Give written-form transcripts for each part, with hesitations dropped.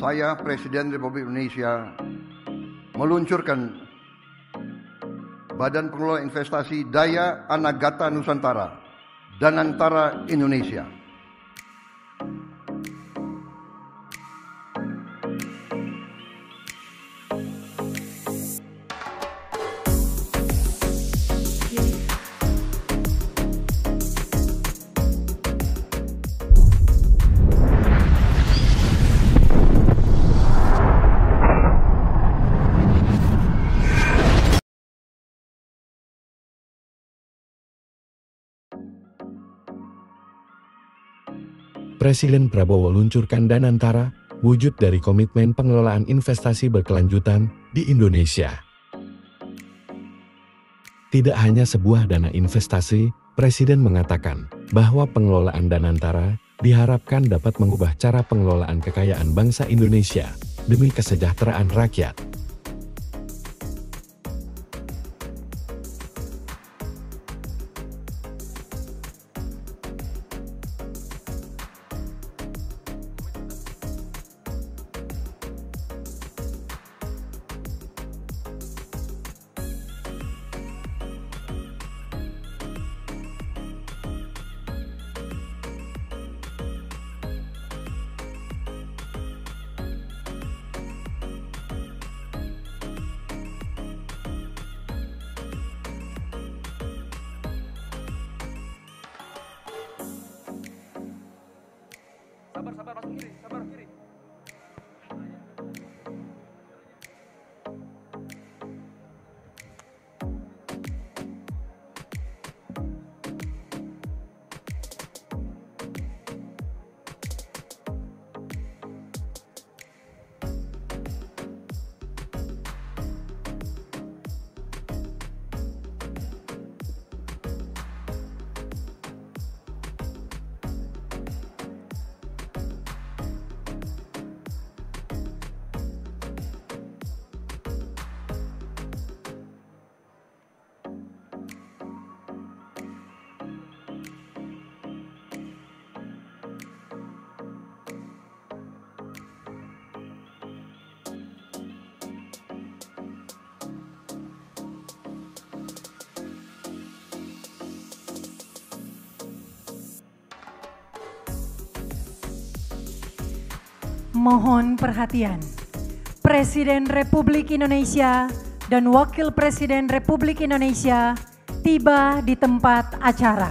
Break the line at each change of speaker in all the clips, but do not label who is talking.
Saya, Presiden Republik Indonesia, meluncurkan Badan Pengelola Investasi Daya Anagata Nusantara, Danantara Indonesia.
Presiden Prabowo luncurkan Danantara, wujud dari komitmen pengelolaan investasi berkelanjutan di Indonesia. Tidak hanya sebuah dana investasi, Presiden mengatakan bahwa pengelolaan Danantara diharapkan dapat mengubah cara pengelolaan kekayaan bangsa Indonesia demi kesejahteraan rakyat.
Sabar, masuk kiri, sabar kiri.
Mohon perhatian, Presiden Republik Indonesia dan Wakil Presiden Republik Indonesia tiba di tempat acara.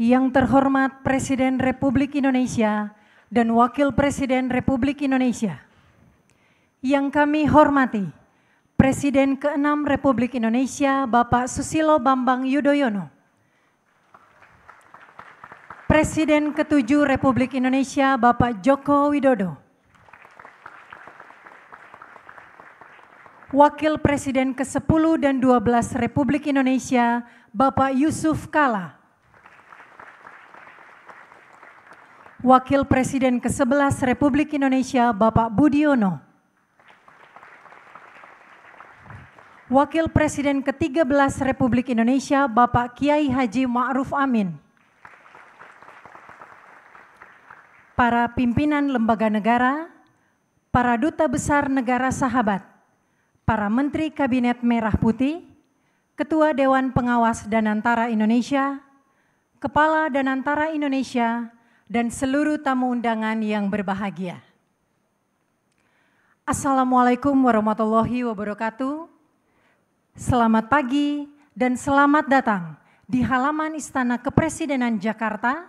Yang terhormat Presiden Republik Indonesia dan Wakil Presiden Republik Indonesia. Yang kami hormati Presiden ke-6 Republik Indonesia Bapak Susilo Bambang Yudhoyono. Presiden ke-7 Republik Indonesia Bapak Joko Widodo. Wakil Presiden ke-10 dan 12 Republik Indonesia Bapak Yusuf Kala. Wakil Presiden ke-11 Republik Indonesia Bapak Budiono. Wakil Presiden ke-13 Republik Indonesia Bapak Kiai Haji Ma'ruf Amin. Para pimpinan lembaga negara, para duta besar negara sahabat, para Menteri Kabinet Merah Putih, Ketua Dewan Pengawas Danantara Indonesia, Kepala Danantara Indonesia, dan seluruh tamu undangan yang berbahagia. Assalamualaikum warahmatullahi wabarakatuh. Selamat pagi dan selamat datang di halaman Istana Kepresidenan Jakarta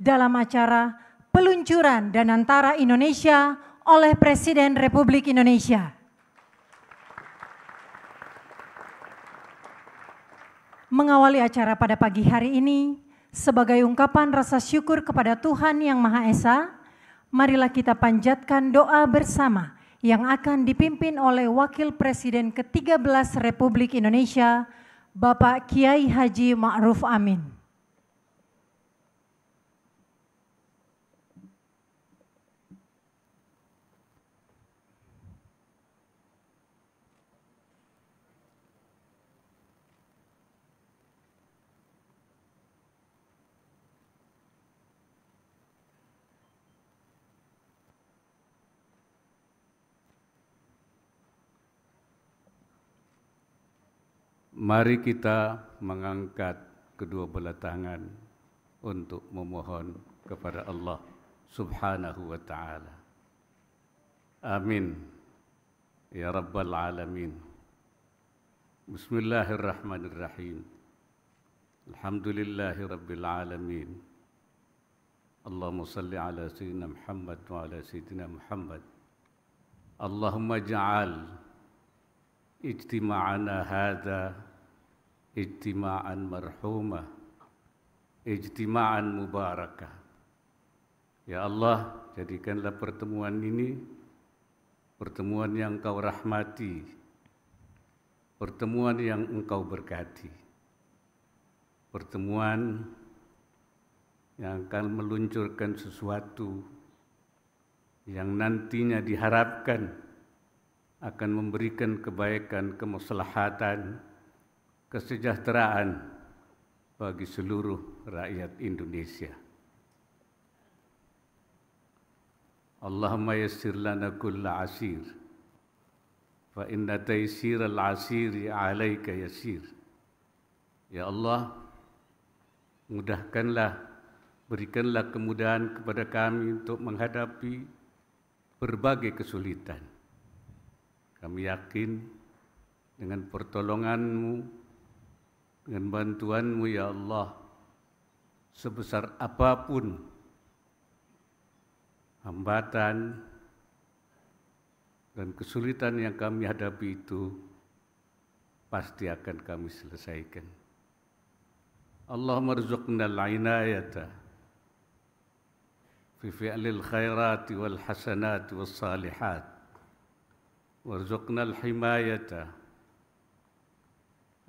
dalam acara peluncuran Danantara Indonesia oleh Presiden Republik Indonesia. Mengawali acara pada pagi hari ini, sebagai ungkapan rasa syukur kepada Tuhan Yang Maha Esa, marilah kita panjatkan doa bersama yang akan dipimpin oleh Wakil Presiden ke-13 Republik Indonesia, Bapak Kiai Haji Ma'ruf Amin.
Mari kita mengangkat kedua belah tangan untuk memohon kepada Allah Subhanahu wa Ta'ala. Amin. Ya Rabbal Alamin. Bismillahirrahmanirrahim. Alhamdulillahi Rabbil Alamin. Allahumma salli ala Sayyidina Muhammad wa ala Sayyidina Muhammad. Allahumma ja'al ijtima'ana hadha ijtima'an marhumah, ijtima'an mubarakah. Ya Allah, jadikanlah pertemuan ini pertemuan yang Engkau rahmati, pertemuan yang Engkau berkati, pertemuan yang akan meluncurkan sesuatu yang nantinya diharapkan akan memberikan kebaikan, kemaslahatan, kesejahteraan bagi seluruh rakyat Indonesia. Allahumma yassir lana kulla asir, fa inna taysiral asiri alaika yasir. Ya Allah, mudahkanlah, berikanlah kemudahan kepada kami untuk menghadapi berbagai kesulitan. Kami yakin dengan pertolongan-Mu, dengan bantuan-Mu ya Allah, sebesar apapun hambatan dan kesulitan yang kami hadapi itu, pasti akan kami selesaikan. Allahumma rzuqna al-inayata fi fi'lil khairati wal hasanati was salihat, warzuqna al-himayata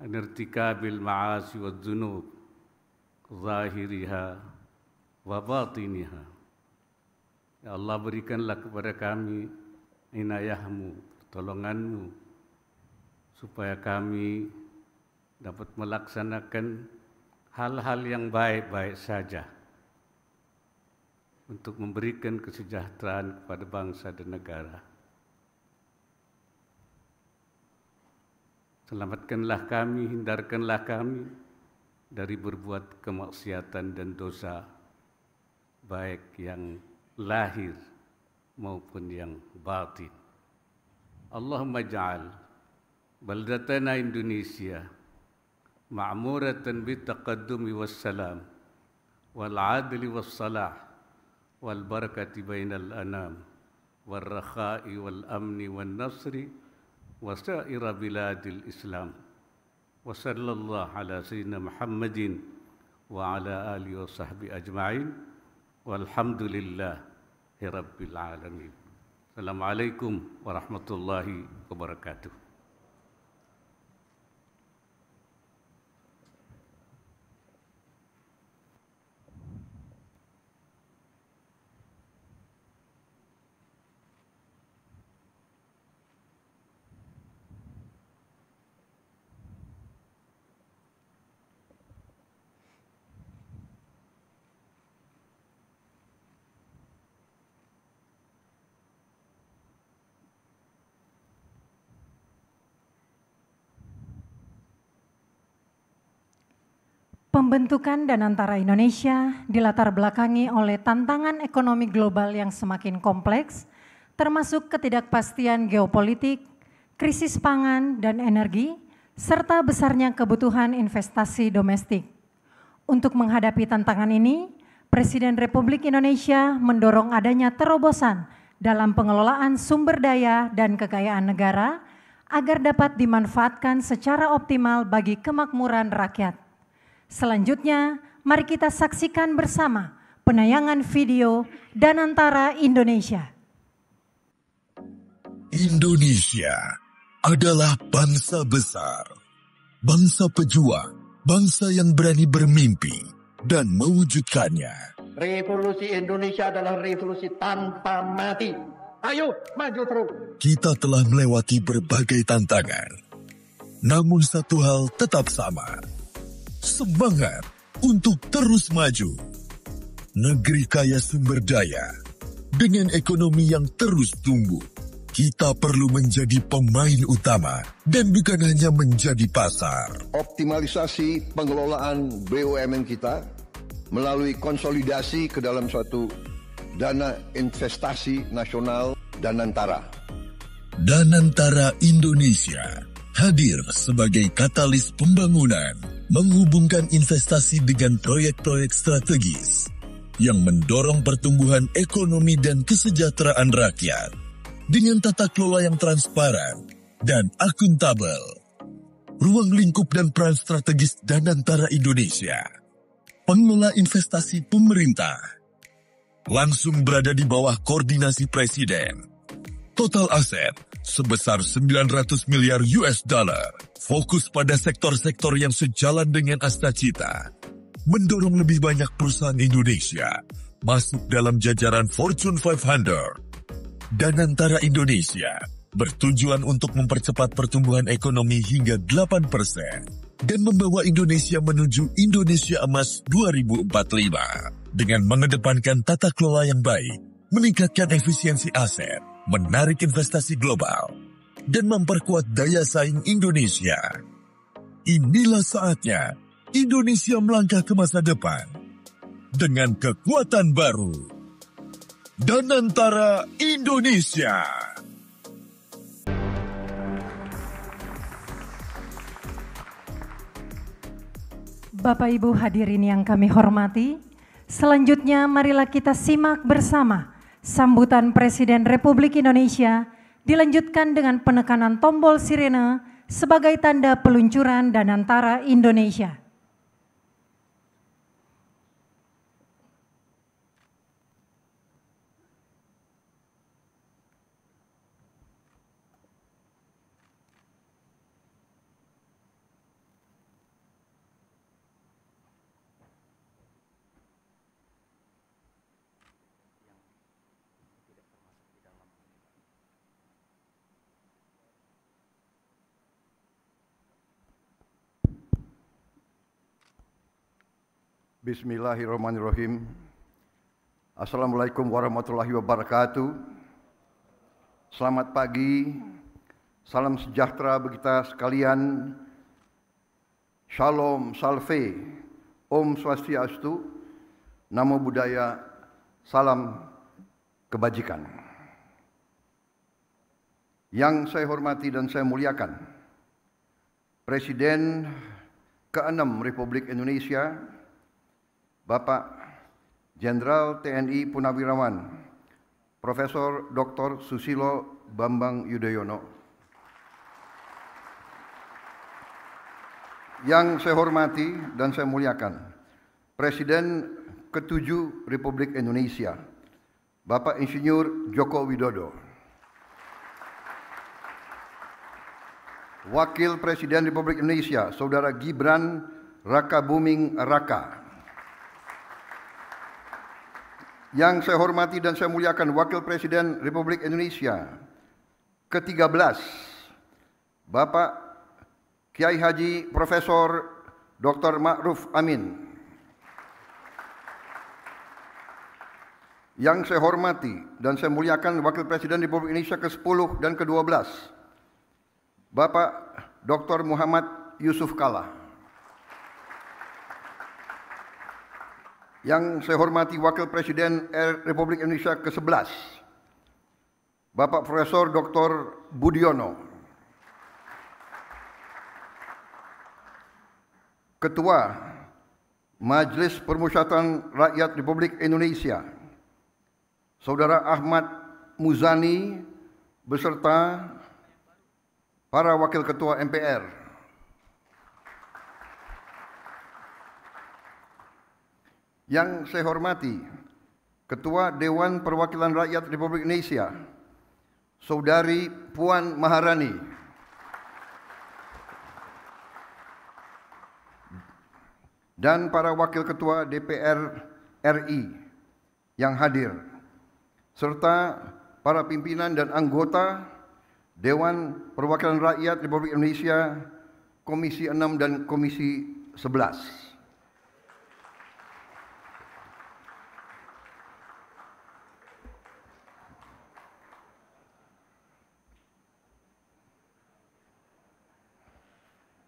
an irtikabil ma'asi wad dzunub zahiriha wa batiniha. Ya Allah, berikanlah kepada kami inayah-Mu, pertolongan-Mu, supaya kami dapat melaksanakan hal-hal yang baik-baik saja untuk memberikan kesejahteraan kepada bangsa dan negara. Selamatkanlah kami, hindarkanlah kami dari berbuat kemaksiatan dan dosa, baik yang lahir maupun yang batin. Allahumma ja'al baldatana Indonesia ma'muratan bitaqaddumi wassalam والعدل والصلاح والبركة بين الأنام والرخاء والأمن والنصر وسائر بلاد الإسلام وصلى الله على سيدنا محمد وعلى آله وصحبه أجمعين والحمد لله رب العالمين. Assalamualaikum warahmatullahi wabarakatuh.
Pembentukan Danantara Indonesia dilatar belakangi oleh tantangan ekonomi global yang semakin kompleks, termasuk ketidakpastian geopolitik, krisis pangan dan energi, serta besarnya kebutuhan investasi domestik. Untuk menghadapi tantangan ini, Presiden Republik Indonesia mendorong adanya terobosan dalam pengelolaan sumber daya dan kekayaan negara agar dapat dimanfaatkan secara optimal bagi kemakmuran rakyat. Selanjutnya, mari kita saksikan bersama penayangan video Danantara Indonesia.
Indonesia adalah bangsa besar, bangsa pejuang, bangsa yang berani bermimpi dan mewujudkannya.
Revolusi Indonesia adalah revolusi tanpa mati. Ayo, maju terus.
Kita telah melewati berbagai tantangan, namun satu hal tetap sama. Semangat untuk terus maju. Negeri kaya sumber daya, dengan ekonomi yang terus tumbuh. Kita perlu menjadi pemain utama dan bukan hanya menjadi pasar.
Optimalisasi pengelolaan BUMN kita melalui konsolidasi ke dalam suatu dana investasi nasional Danantara.
Danantara Indonesia hadir sebagai katalis pembangunan, menghubungkan investasi dengan proyek-proyek strategis yang mendorong pertumbuhan ekonomi dan kesejahteraan rakyat dengan tata kelola yang transparan dan akuntabel. Ruang lingkup dan peran strategis Danantara Indonesia, pengelola investasi pemerintah, langsung berada di bawah koordinasi Presiden. Total aset sebesar 900 miliar US dollar, fokus pada sektor-sektor yang sejalan dengan Astacita, mendorong lebih banyak perusahaan Indonesia masuk dalam jajaran Fortune 500. Danantara Indonesia bertujuan untuk mempercepat pertumbuhan ekonomi hingga 8% dan membawa Indonesia menuju Indonesia Emas 2045 dengan mengedepankan tata kelola yang baik, meningkatkan efisiensi aset, menarik investasi global, dan memperkuat daya saing Indonesia. Inilah saatnya Indonesia melangkah ke masa depan dengan kekuatan baru. Danantara Indonesia.
Bapak Ibu hadirin yang kami hormati, selanjutnya marilah kita simak bersama sambutan Presiden Republik Indonesia dilanjutkan dengan penekanan tombol sirene sebagai tanda peluncuran Danantara Indonesia.
Bismillahirrahmanirrahim. Assalamualaikum warahmatullahi wabarakatuh. Selamat pagi, salam sejahtera bagi kita sekalian. Shalom, salve, Om Swastiastu, Namo Buddhaya, salam kebajikan. Yang saya hormati dan saya muliakan, Presiden ke-6 Republik Indonesia, Bapak Jenderal TNI Purnawirawan Profesor Dr. Susilo Bambang Yudhoyono. Yang saya hormati dan saya muliakan Presiden ke-7 Republik Indonesia, Bapak Insinyur Joko Widodo. Wakil Presiden Republik Indonesia, Saudara Gibran Rakabuming Raka. Yang saya hormati dan saya muliakan Wakil Presiden Republik Indonesia ke-13, Bapak Kiai Haji Profesor Dr. Ma'ruf Amin. Yang saya hormati dan saya muliakan Wakil Presiden Republik Indonesia ke-10 dan ke-12, Bapak Dr. Muhammad Yusuf Kalla. Yang saya hormati Wakil Presiden Republik Indonesia ke-11, Bapak Profesor Dr. Budiono. Ketua Majelis Permusyawaratan Rakyat Republik Indonesia, Saudara Ahmad Muzani beserta para Wakil Ketua MPR. Yang saya hormati Ketua Dewan Perwakilan Rakyat Republik Indonesia, Saudari Puan Maharani. Dan para Wakil Ketua DPR RI yang hadir, serta para pimpinan dan anggota Dewan Perwakilan Rakyat Republik Indonesia Komisi 6 dan Komisi 11.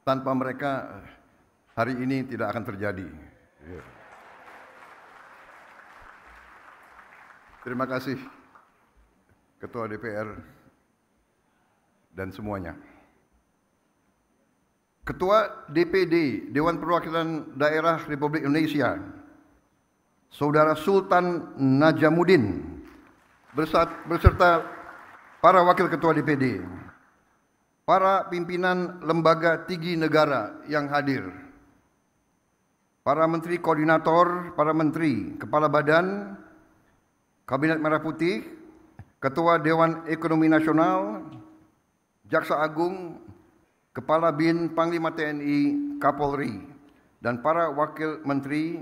Tanpa mereka hari ini tidak akan terjadi. Terima kasih Ketua DPR dan semuanya. Ketua DPD Dewan Perwakilan Daerah Republik Indonesia, Saudara Sultan Najamuddin beserta para Wakil Ketua DPD, para pimpinan lembaga tinggi negara yang hadir, para menteri koordinator, para menteri, kepala badan, Kabinet Merah Putih, Ketua Dewan Ekonomi Nasional, Jaksa Agung, Kepala BIN, Panglima TNI, Kapolri, dan para wakil menteri,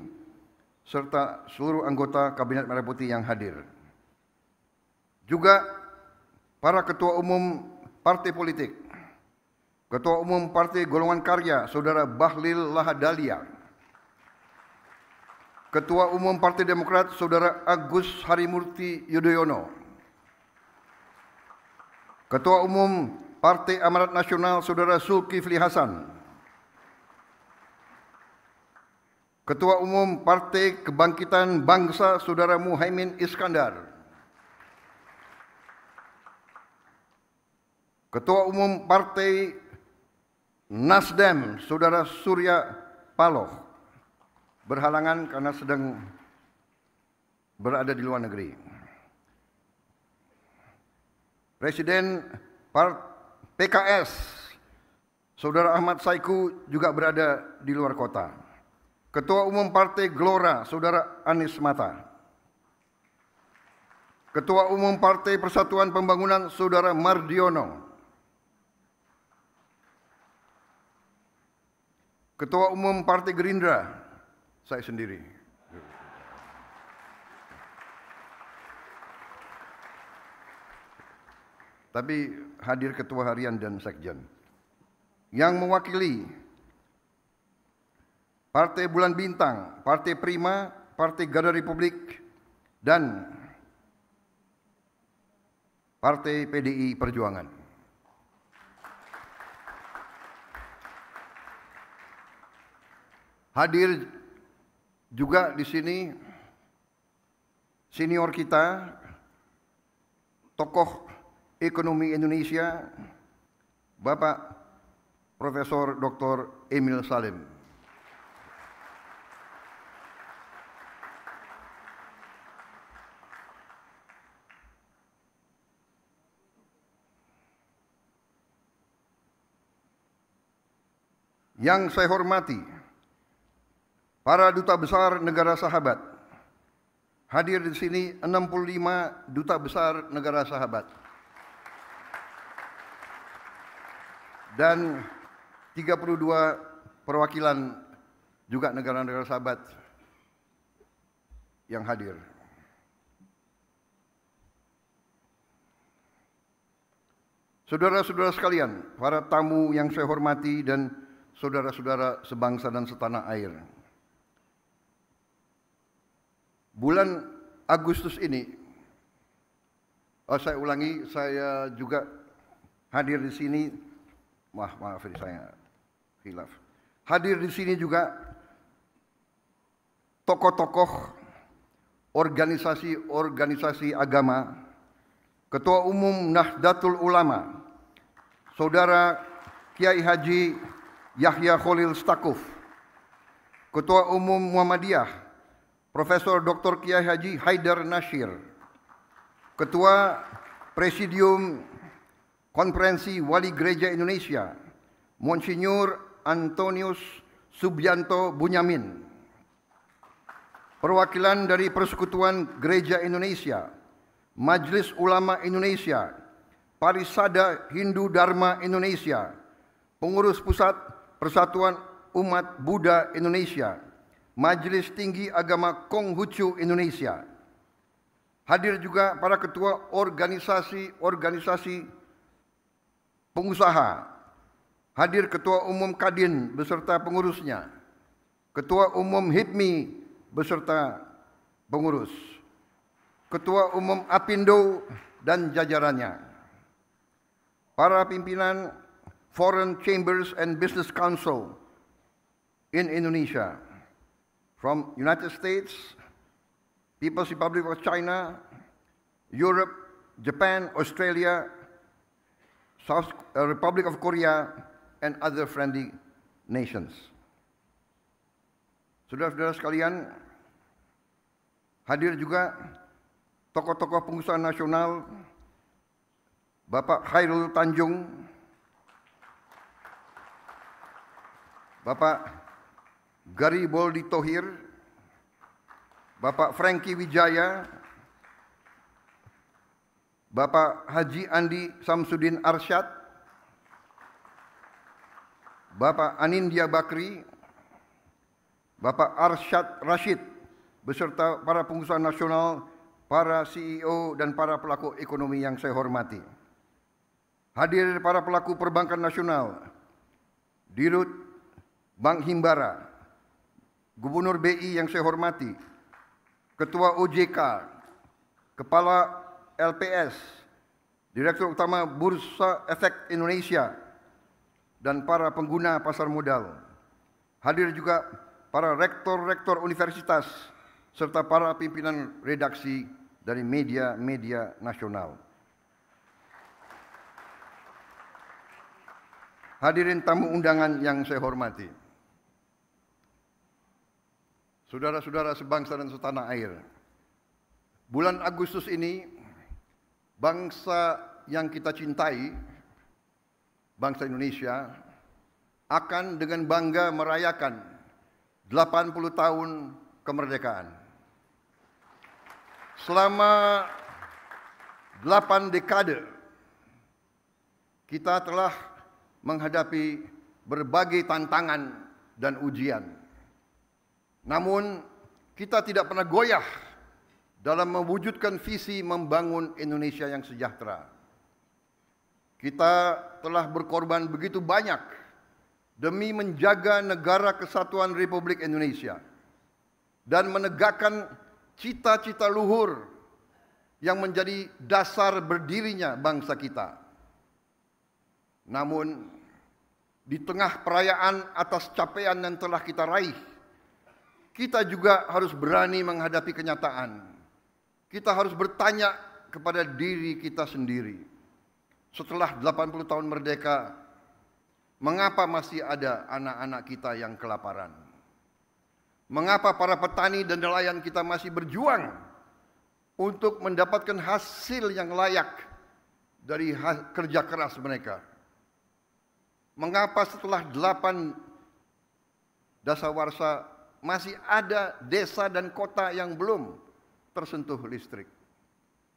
serta seluruh anggota Kabinet Merah Putih yang hadir. Juga para ketua umum partai politik, Ketua Umum Partai Golongan Karya, Saudara Bahlil Lahadalia. Ketua Umum Partai Demokrat, Saudara Agus Harimurti Yudhoyono. Ketua Umum Partai Amanat Nasional, Saudara Zulkifli Hasan. Ketua Umum Partai Kebangkitan Bangsa, Saudara Muhaimin Iskandar. Ketua Umum Partai Nasdem, Saudara Surya Paloh, berhalangan karena sedang berada di luar negeri. Presiden PKS, Saudara Ahmad Saiku, juga berada di luar kota. Ketua Umum Partai Gelora, Saudara Anies Mata. Ketua Umum Partai Persatuan Pembangunan, Saudara Mardiono. Ketua Umum Partai Gerindra, saya sendiri. Tapi hadir Ketua Harian dan Sekjen. Yang mewakili Partai Bulan Bintang, Partai Prima, Partai Garda Republik, dan Partai PDI Perjuangan. Hadir juga di sini senior kita, tokoh ekonomi Indonesia, Bapak Profesor Dr. Emil Salim. Yang saya hormati para duta besar negara sahabat. Hadir di sini 65 duta besar negara sahabat. Dan 32 perwakilan juga negara-negara sahabat yang hadir. Saudara-saudara sekalian, para tamu yang saya hormati dan saudara-saudara sebangsa dan setanah air. Bulan Agustus ini, saya ulangi, saya juga hadir di sini. Maaf saya khilaf. Hadir di sini juga tokoh-tokoh organisasi agama, Ketua Umum Nahdlatul Ulama, Saudara Kiai Haji Yahya Khalil Stakuf, Ketua Umum Muhammadiyah, Profesor Dr. Kiai Haji Haidar Nasir, Ketua Presidium Konferensi Wali Gereja Indonesia, Monsinyur Antonius Subianto Bunyamin, perwakilan dari Persekutuan Gereja Indonesia, Majelis Ulama Indonesia, Parisada Hindu Dharma Indonesia, Pengurus Pusat Persatuan Umat Buddha Indonesia, Majelis Tinggi Agama Konghucu Indonesia. Hadir juga para ketua organisasi pengusaha, hadir Ketua Umum Kadin beserta pengurusnya, Ketua Umum HIPMI beserta pengurus, Ketua Umum Apindo dan jajarannya, para pimpinan Foreign Chambers and Business Council in Indonesia, from United States, People's Republic of China, Europe, Japan, Australia, Republic of Korea, and other friendly nations. Saudara-saudara sekalian, hadir juga tokoh-tokoh pengusaha nasional, Bapak Khairul Tanjung, Bapak Gariboldi Thohir, Bapak Franky Wijaya, Bapak Haji Andi Samsudin Arsyad, Bapak Anindya Bakri, Bapak Arsyad Rashid, beserta para pengusaha nasional, para CEO dan para pelaku ekonomi yang saya hormati. Hadir para pelaku perbankan nasional, Dirut Bank Himbara, Gubernur BI yang saya hormati, Ketua OJK, Kepala LPS, Direktur Utama Bursa Efek Indonesia, dan para pengguna pasar modal. Hadir juga para rektor-rektor universitas, serta para pimpinan redaksi dari media-media nasional. Hadirin tamu undangan yang saya hormati, saudara-saudara sebangsa dan setanah air, bulan Agustus ini, bangsa yang kita cintai, bangsa Indonesia, akan dengan bangga merayakan 80 tahun kemerdekaan. Selama 8 dekade, kita telah menghadapi berbagai tantangan dan ujian. Namun, kita tidak pernah goyah dalam mewujudkan visi membangun Indonesia yang sejahtera. Kita telah berkorban begitu banyak demi menjaga negara kesatuan Republik Indonesia dan menegakkan cita-cita luhur yang menjadi dasar berdirinya bangsa kita. Namun, di tengah perayaan atas capaian yang telah kita raih, kita juga harus berani menghadapi kenyataan. Kita harus bertanya kepada diri kita sendiri. Setelah 80 tahun merdeka, mengapa masih ada anak-anak kita yang kelaparan? Mengapa para petani dan nelayan kita masih berjuang untuk mendapatkan hasil yang layak dari kerja keras mereka? Mengapa setelah 8 dasawarsa masih ada desa dan kota yang belum tersentuh listrik?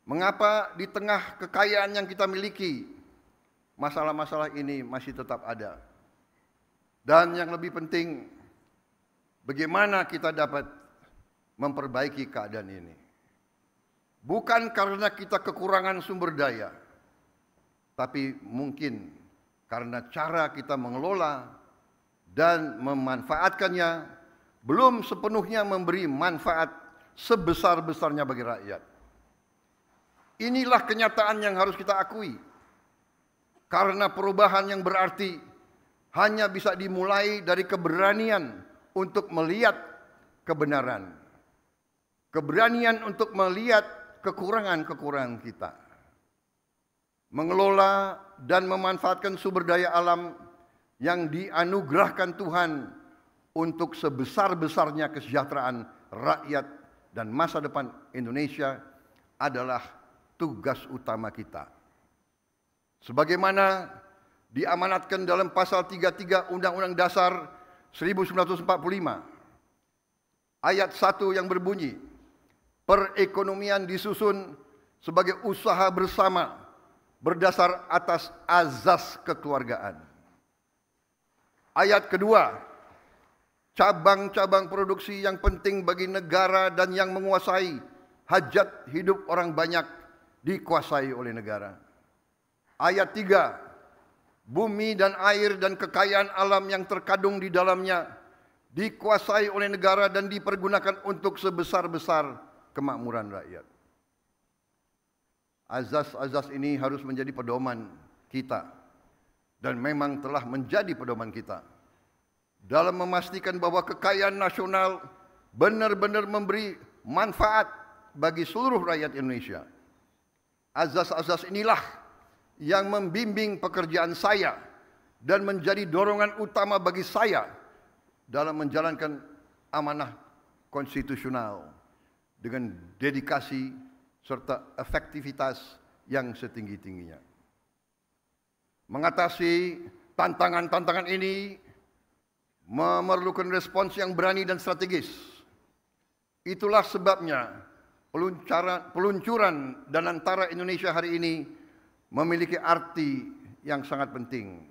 Mengapa di tengah kekayaan yang kita miliki, masalah-masalah ini masih tetap ada? Dan yang lebih penting, bagaimana kita dapat memperbaiki keadaan ini? Bukan karena kita kekurangan sumber daya, tapi mungkin karena cara kita mengelola dan memanfaatkannya belum sepenuhnya memberi manfaat sebesar-besarnya bagi rakyat. Inilah kenyataan yang harus kita akui. Karena perubahan yang berarti hanya bisa dimulai dari keberanian untuk melihat kebenaran. Keberanian untuk melihat kekurangan-kekurangan kita. Mengelola dan memanfaatkan sumber daya alam yang dianugerahkan Tuhan untuk sebesar-besarnya kesejahteraan rakyat dan masa depan Indonesia adalah tugas utama kita. Sebagaimana diamanatkan dalam pasal 33 Undang-Undang Dasar 1945 ayat 1 yang berbunyi, perekonomian disusun sebagai usaha bersama berdasar atas azas kekeluargaan. Ayat kedua, cabang-cabang produksi yang penting bagi negara dan yang menguasai hajat hidup orang banyak dikuasai oleh negara. Ayat 3, bumi dan air dan kekayaan alam yang terkandung di dalamnya dikuasai oleh negara dan dipergunakan untuk sebesar-besar kemakmuran rakyat. Azas-azas ini harus menjadi pedoman kita dan memang telah menjadi pedoman kita dalam memastikan bahwa kekayaan nasional benar-benar memberi manfaat bagi seluruh rakyat Indonesia. Azas-azas inilah yang membimbing pekerjaan saya dan menjadi dorongan utama bagi saya dalam menjalankan amanah konstitusional dengan dedikasi serta efektivitas yang setinggi-tingginya. Mengatasi tantangan-tantangan ini memerlukan respons yang berani dan strategis. Itulah sebabnya peluncuran Danantara Indonesia hari ini memiliki arti yang sangat penting.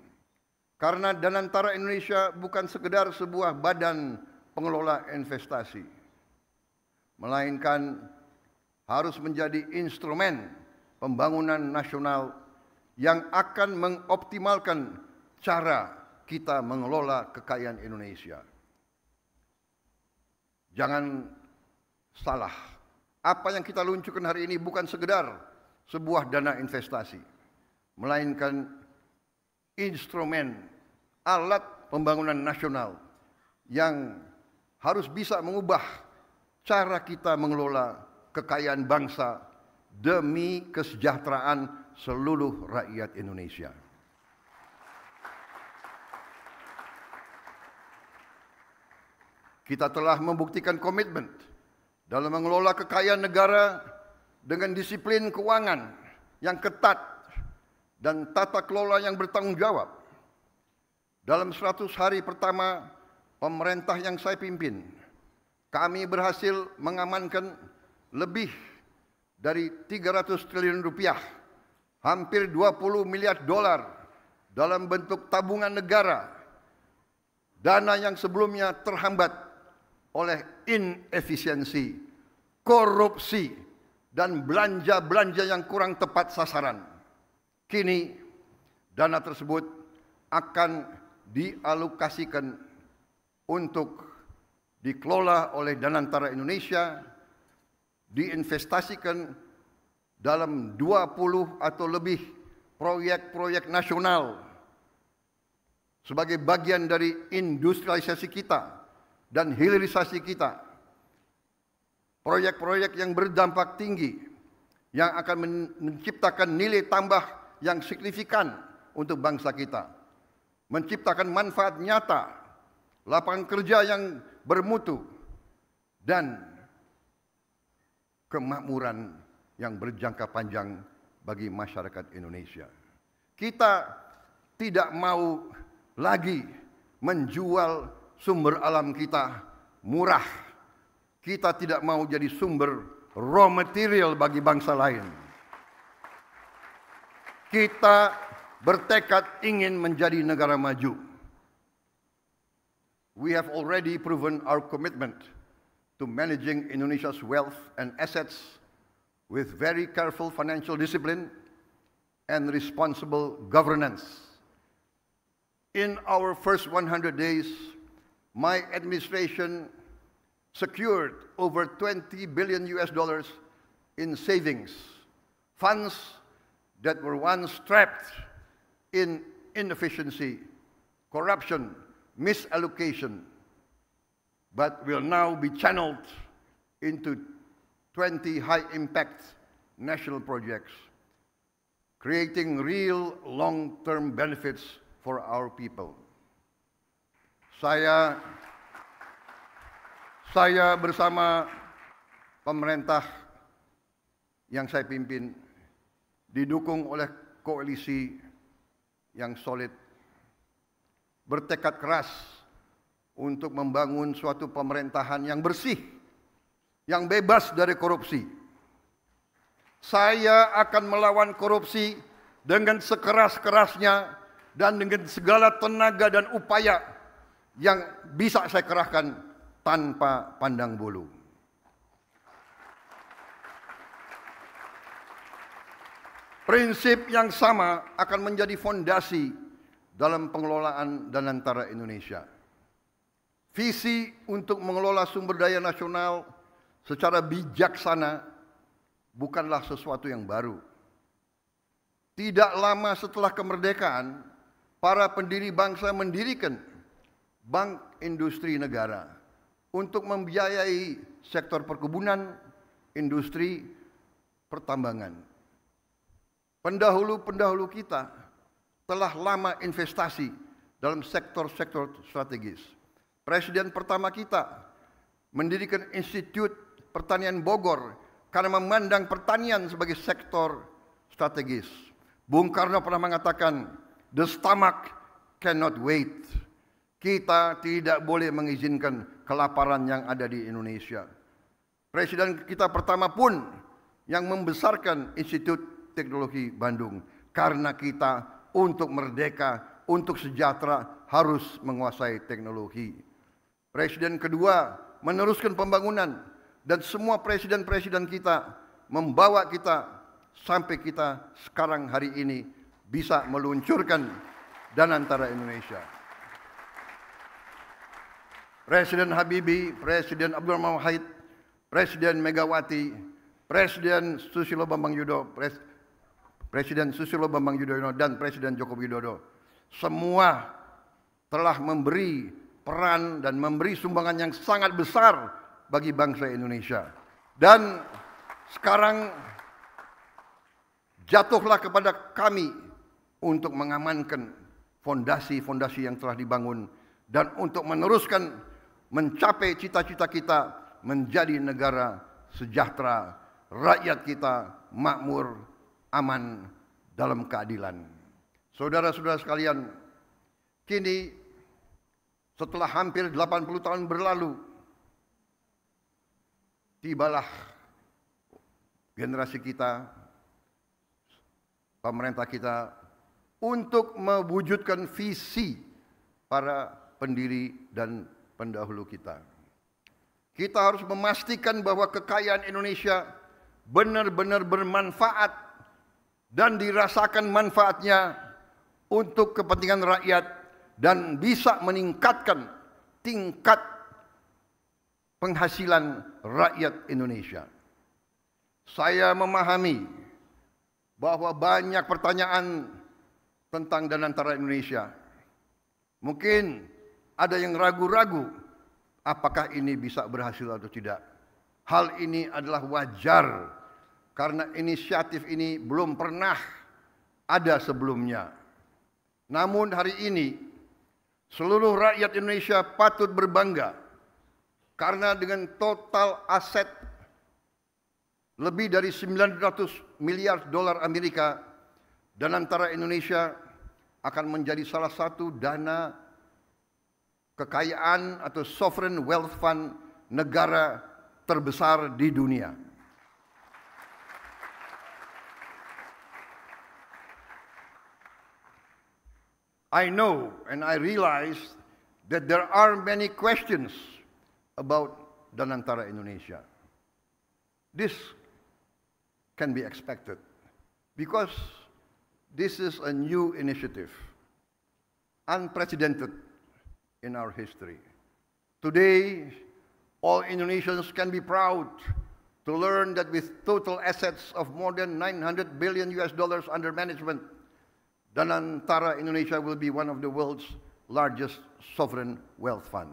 Karena Danantara Indonesia bukan sekedar sebuah badan pengelola investasi, melainkan harus menjadi instrumen pembangunan nasional yang akan mengoptimalkan cara kita mengelola kekayaan Indonesia. Jangan salah. Apa yang kita luncurkan hari ini bukan sekedar sebuah dana investasi, melainkan instrumen alat pembangunan nasional yang harus bisa mengubah cara kita mengelola kekayaan bangsa demi kesejahteraan seluruh rakyat Indonesia. Kita telah membuktikan komitmen dalam mengelola kekayaan negara dengan disiplin keuangan yang ketat dan tata kelola yang bertanggung jawab. Dalam 100 hari pertama pemerintah yang saya pimpin, kami berhasil mengamankan lebih dari 300 triliun rupiah, hampir 20 miliar dolar dalam bentuk tabungan negara, dana yang sebelumnya terhambat oleh inefisiensi, korupsi, dan belanja-belanja yang kurang tepat sasaran. Kini dana tersebut akan dialokasikan untuk dikelola oleh Danantara Indonesia, diinvestasikan dalam 20 atau lebih proyek-proyek nasional sebagai bagian dari industrialisasi kita dan hilirisasi kita. Proyek-proyek yang berdampak tinggi yang akan menciptakan nilai tambah yang signifikan untuk bangsa kita, menciptakan manfaat nyata, lapangan kerja yang bermutu, dan kemakmuran yang berjangka panjang bagi masyarakat Indonesia. Kita tidak mau lagi menjual sumber alam kita murah. Kita tidak mau jadi sumber raw material bagi bangsa lain. Kita bertekad ingin menjadi negara maju. We have already proven our commitment to managing Indonesia's wealth and assets with very careful financial discipline and responsible governance. In our first 100 days, my administration secured over $20 billion in savings, funds that were once trapped in inefficiency, corruption, misallocation, but will now be channeled into 20 high-impact national projects, creating real long-term benefits for our people. Saya bersama pemerintah yang saya pimpin didukung oleh koalisi yang solid, bertekad keras untuk membangun suatu pemerintahan yang bersih, yang bebas dari korupsi. Saya akan melawan korupsi dengan sekeras-kerasnya dan dengan segala tenaga dan upaya yang bisa saya kerahkan tanpa pandang bulu. Prinsip yang sama akan menjadi fondasi dalam pengelolaan Danantara Indonesia. Visi untuk mengelola sumber daya nasional secara bijaksana bukanlah sesuatu yang baru. Tidak lama setelah kemerdekaan, para pendiri bangsa mendirikan Bank Industri Negara untuk membiayai sektor perkebunan, industri, pertambangan. Pendahulu-pendahulu kita telah lama investasi dalam sektor-sektor strategis. Presiden pertama kita mendirikan Institut Pertanian Bogor karena memandang pertanian sebagai sektor strategis. Bung Karno pernah mengatakan, "The stomach cannot wait." Kita tidak boleh mengizinkan kelaparan yang ada di Indonesia. Presiden kita pertama pun yang membesarkan Institut Teknologi Bandung karena kita untuk merdeka, untuk sejahtera harus menguasai teknologi. Presiden kedua meneruskan pembangunan dan semua presiden-presiden kita membawa kita sampai kita sekarang hari ini bisa meluncurkan Danantara Indonesia. Presiden Habibie, Presiden Abdurrahman Wahid, Presiden Megawati, Presiden Susilo Bambang Yudhoyono, Presiden Susilo Bambang Yudhoyono dan Presiden Joko Widodo semua telah memberi peran dan memberi sumbangan yang sangat besar bagi bangsa Indonesia. Dan sekarang jatuhlah kepada kami untuk mengamankan fondasi-fondasi yang telah dibangun dan untuk meneruskan mencapai cita-cita kita menjadi negara sejahtera, rakyat kita makmur, aman dalam keadilan. Saudara-saudara sekalian, kini setelah hampir 80 tahun berlalu, tibalah generasi kita, pemerintah kita untuk mewujudkan visi para pendiri dan pendahulu kita. Kita harus memastikan bahwa kekayaan Indonesia benar-benar bermanfaat dan dirasakan manfaatnya untuk kepentingan rakyat dan bisa meningkatkan tingkat penghasilan rakyat Indonesia. Saya memahami bahwa banyak pertanyaan tentang Danantara Indonesia. Mungkin ada yang ragu-ragu apakah ini bisa berhasil atau tidak. Hal ini adalah wajar karena inisiatif ini belum pernah ada sebelumnya. Namun hari ini seluruh rakyat Indonesia patut berbangga karena dengan total aset lebih dari 900 miliar dolar Amerika, Danantara Indonesia akan menjadi salah satu dana kekayaan atau sovereign wealth fund negara terbesar di dunia. I know and I realize that there are many questions about Danantara Indonesia. This can be expected because this is a new initiative, unprecedented in our history. Today, all Indonesians can be proud to learn that with total assets of more than $900 billion under management, Danantara Indonesia will be one of the world's largest sovereign wealth fund.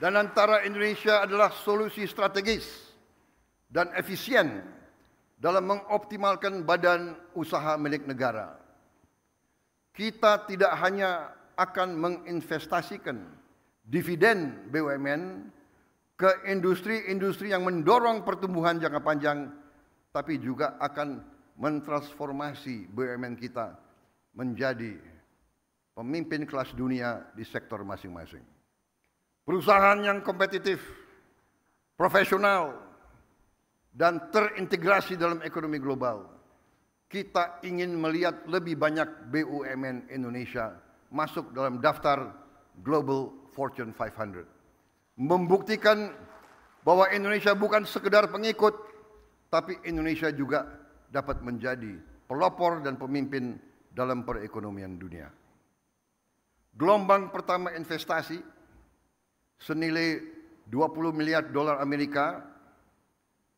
Danantara Indonesia adalah solusi strategis dan efisien dalam mengoptimalkan badan usaha milik negara. Kita tidak hanya akan menginvestasikan dividen BUMN ke industri-industri yang mendorong pertumbuhan jangka panjang, tapi juga akan mentransformasi BUMN kita menjadi pemimpin kelas dunia di sektor masing-masing. Perusahaan yang kompetitif, profesional, dan terintegrasi dalam ekonomi global. Kita ingin melihat lebih banyak BUMN Indonesia masuk dalam daftar Global Fortune 500. Membuktikan bahwa Indonesia bukan sekedar pengikut, tapi Indonesia juga dapat menjadi pelopor dan pemimpin dalam perekonomian dunia. Gelombang pertama investasi senilai 20 miliar dolar Amerika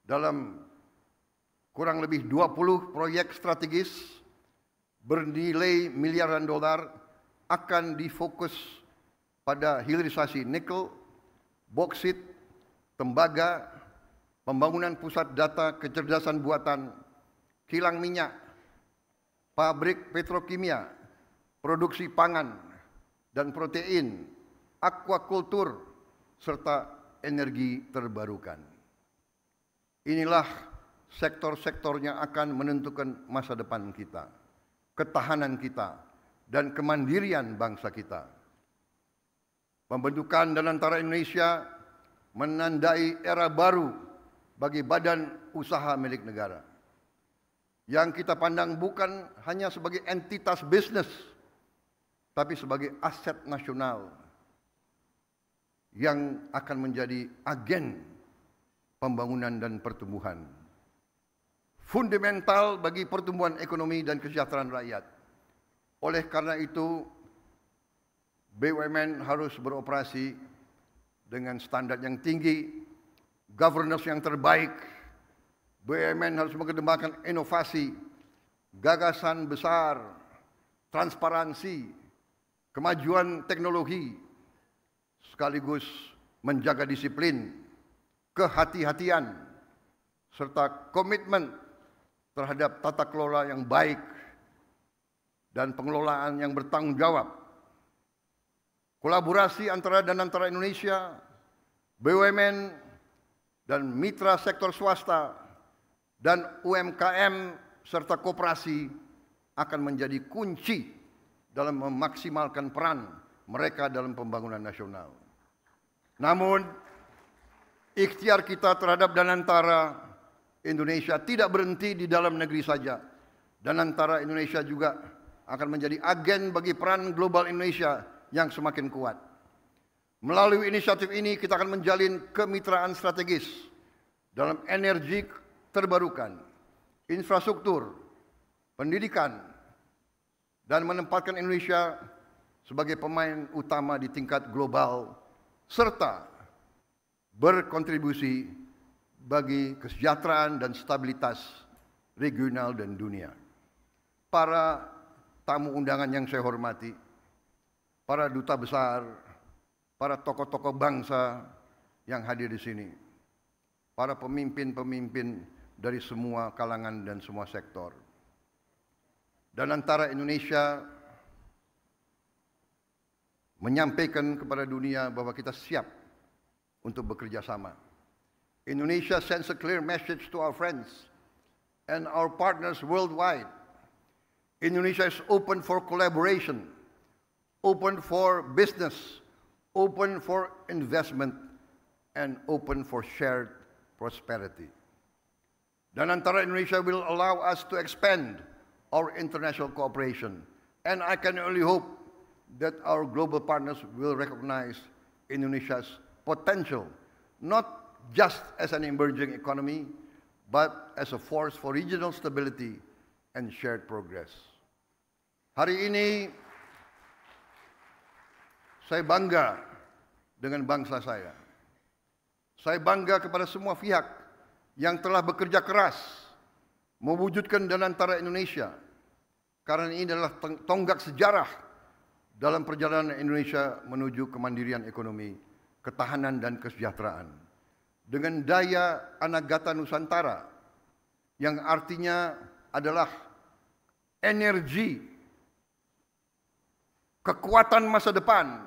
dalam kurang lebih 20 proyek strategis bernilai miliaran dolar akan difokus pada hilirisasi nikel, boksit, tembaga, pembangunan pusat data kecerdasan buatan, kilang minyak, pabrik petrokimia, produksi pangan dan protein, aquakultur, serta energi terbarukan. Inilah sektor-sektor yang akan menentukan masa depan kita, ketahanan kita, dan kemandirian bangsa kita. Pembentukan Danantara Indonesia menandai era baru bagi badan usaha milik negara, yang kita pandang bukan hanya sebagai entitas bisnis, tapi sebagai aset nasional yang akan menjadi agen pembangunan dan pertumbuhan. Fundamental bagi pertumbuhan ekonomi dan kesejahteraan rakyat. Oleh karena itu, BUMN harus beroperasi dengan standar yang tinggi, governance yang terbaik. BUMN harus mengedepankan inovasi, gagasan besar, transparansi, kemajuan teknologi, sekaligus menjaga disiplin, kehati-hatian, serta komitmen terhadap tata kelola yang baik dan pengelolaan yang bertanggung jawab. Kolaborasi antara Danantara Indonesia, BUMN, dan mitra sektor swasta, dan UMKM serta koperasi akan menjadi kunci dalam memaksimalkan peran mereka dalam pembangunan nasional. Namun, ikhtiar kita terhadap Danantara Indonesia tidak berhenti di dalam negeri saja. Danantara Indonesia juga akan menjadi agen bagi peran global Indonesia yang semakin kuat. Melalui inisiatif ini kita akan menjalin kemitraan strategis dalam energi terbarukan, infrastruktur, pendidikan, dan menempatkan Indonesia sebagai pemain utama di tingkat global, serta berkontribusi bagi kesejahteraan dan stabilitas regional dan dunia. Para tamu undangan yang saya hormati, para duta besar, para tokoh-tokoh bangsa yang hadir di sini, para pemimpin-pemimpin dari semua kalangan dan semua sektor. Danantara Indonesia menyampaikan kepada dunia bahwa kita siap untuk bekerja sama. Indonesia sends a clear message to our friends and our partners worldwide. Indonesia is open for collaboration open for business, open for investment, and open for shared prosperity. Danantara Indonesia will allow us to expand our international cooperation, and I can only hope that our global partners will recognize Indonesia's potential, not just as an emerging economy, but as a force for regional stability and shared progress. Hari ini, saya bangga dengan bangsa saya. Saya bangga kepada semua pihak yang telah bekerja keras mewujudkan Danantara Indonesia, karena ini adalah tonggak sejarah dalam perjalanan Indonesia menuju kemandirian ekonomi, ketahanan dan kesejahteraan. Dengan daya Anagata Nusantara, yang artinya adalah energi, kekuatan masa depan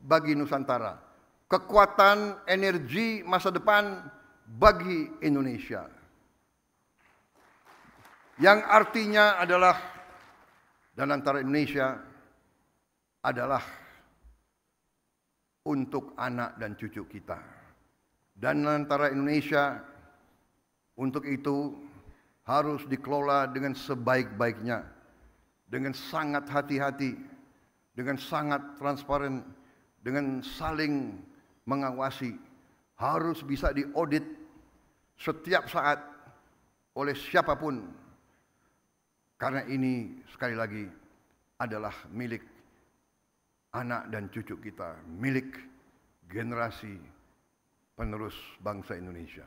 bagi Nusantara, kekuatan energi masa depan bagi Indonesia. Yang artinya adalah Danantara Indonesia adalah untuk anak dan cucu kita. Danantara Indonesia untuk itu harus dikelola dengan sebaik-baiknya, dengan sangat hati-hati, dengan sangat transparan, dengan saling mengawasi, harus bisa diaudit setiap saat oleh siapapun, karena ini sekali lagi adalah milik anak dan cucu kita, milik generasi penerus bangsa Indonesia.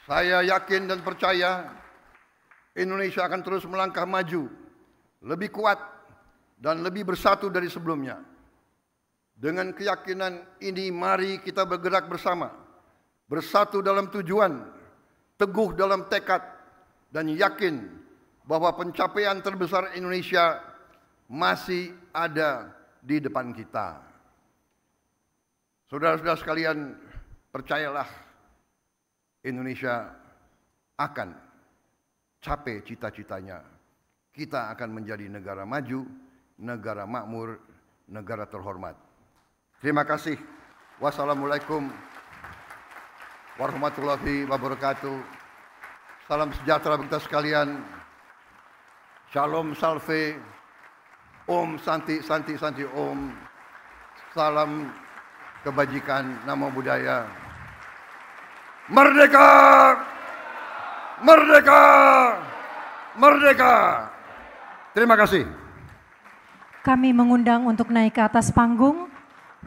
Saya yakin dan percaya Indonesia akan terus melangkah maju, lebih kuat dan lebih bersatu dari sebelumnya. Dengan keyakinan ini, mari kita bergerak bersama, bersatu dalam tujuan, teguh dalam tekad, dan yakin bahwa pencapaian terbesar Indonesia masih ada di depan kita. Saudara-saudara sekalian, percayalah, Indonesia akan capai cita-citanya. Kita akan menjadi negara maju, negara makmur, negara terhormat. Terima kasih. Wassalamualaikum warahmatullahi wabarakatuh. Salam sejahtera bagi kita sekalian. Shalom salve. Om Santi Santi Santi Om. Salam kebajikan, namo buddhaya. Merdeka! Merdeka! Merdeka! Terima kasih.
Kami mengundang untuk naik ke atas panggung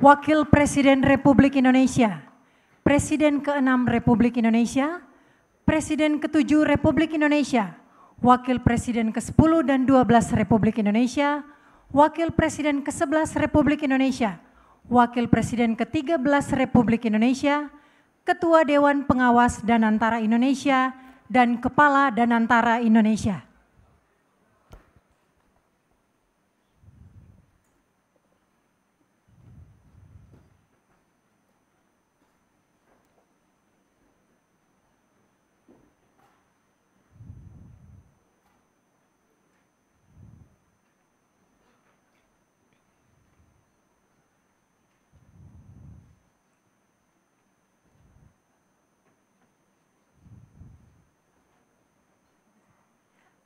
Wakil Presiden Republik Indonesia, Presiden ke-6 Republik Indonesia, Presiden ke-7 Republik Indonesia, Wakil Presiden ke-10 dan 12 Republik Indonesia, Wakil Presiden ke-11 Republik Indonesia, Wakil Presiden ke-13 Republik Indonesia, Ketua Dewan Pengawas Danantara Indonesia, dan Kepala Danantara Indonesia.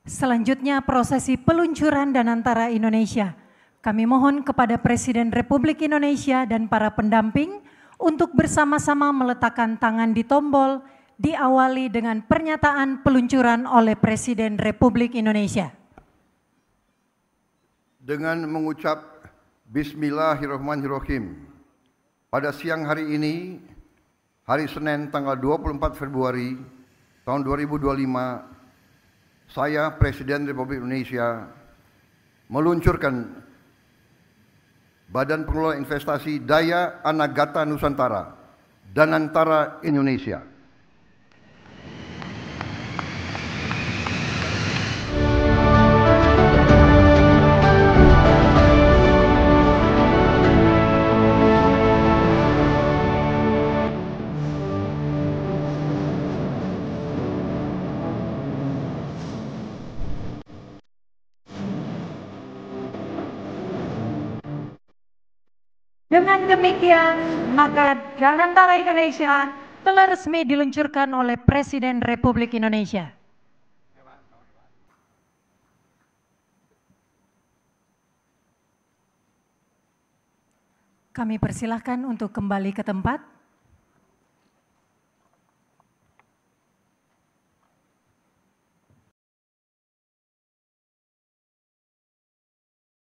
Selanjutnya prosesi peluncuran Danantara Indonesia. Kami mohon kepada Presiden Republik Indonesia dan para pendamping untuk bersama-sama meletakkan tangan di tombol, diawali dengan pernyataan peluncuran oleh Presiden Republik Indonesia.
Dengan mengucap Bismillahirrahmanirrahim, pada siang hari ini, hari Senin tanggal 24 Februari tahun 2025, saya, Presiden Republik Indonesia, meluncurkan Badan Pengelola Investasi Daya Anagata Nusantara, Danantara Indonesia.
Dengan demikian, maka Danantara Indonesia telah resmi diluncurkan oleh Presiden Republik Indonesia. Kami persilahkan untuk kembali ke tempat.